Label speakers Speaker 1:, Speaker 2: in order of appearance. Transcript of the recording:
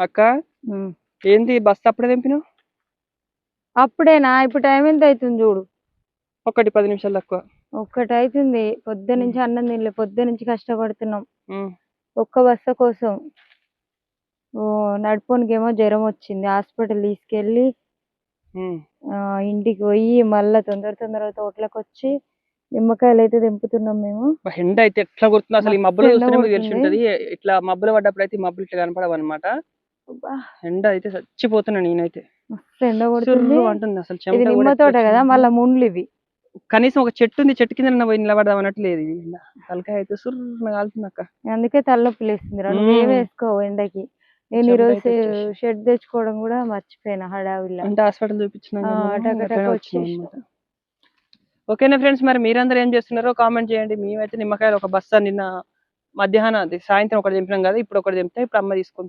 Speaker 1: అక్క ఏంది బస్సు అప్పుడే తెంపినావు?
Speaker 2: అప్పుడేనా? ఇప్పుడు టైం ఎంత అవుతుంది చూడు.
Speaker 1: 10 నిమిషాలు తక్కువ.
Speaker 2: 1 అవుతుంది. పొద్దు నుంచి అన్నం తినలే, పొద్దు నుంచి కష్టపడుతున్నాం ఒక్క బస్సు కోసం. నడుపునికేమో జ్వరం వచ్చింది, హాస్పిటల్ తీసుకెళ్ళి ఇంటికి పోయి మళ్ళా తొందర తోటలోకి వచ్చి నిమ్మకాయలు అయితే తెంపుతున్నాం మేము.
Speaker 1: ఎండ అయితే ఎట్లా కొడుతుంది అసలు. ఈ మబ్బులు చూస్తేనే మీకు తెలిసి ఉంటది. ఇట్లా మబ్బులు పడ్డప్పుడు అయితే ఈ మబ్బులు ఇట్లా కనపడవు అనమాట. ఎండ అయితే చచ్చిపోతున్నా నేనైతే.
Speaker 2: ఎండ కొడుతుంది
Speaker 1: అంటుంది అసలు.
Speaker 2: ఇది నిమ్మ తోట కదా, మళ్ళా ముండ్లు ఇవి.
Speaker 1: కనీసం ఒక చెట్టు ఉంది, చెట్టు కింద పోయి నిలబడదాం అన్నట్టు లేదు. తలకాయ అయితే సుర్ర కాలుతుంది అక్క.
Speaker 2: అందుకే తలనొప్పి లేస్తుంది. నువ్వేం వేసుకోవు ఎండకి. నేను ఈరోజు షెడ్ తెచ్చుకోవడం కూడా మర్చిపోయినా హడావిల్లా.
Speaker 1: అంటే హాస్పిటల్ చూపించిన. ఓకేనా ఫ్రెండ్స్, మరి మీరందరూ ఏం చేస్తున్నారో కామెంట్ చేయండి. మేమైతే నిమ్మకాయలు ఒక బస్తా నిన్న మధ్యాహ్నం సాయంత్రం ఒకటి తెంపినాం కదా, ఇప్పుడు ఒకటి తెంపితే ఇప్పుడు అమ్మ తీసుకొని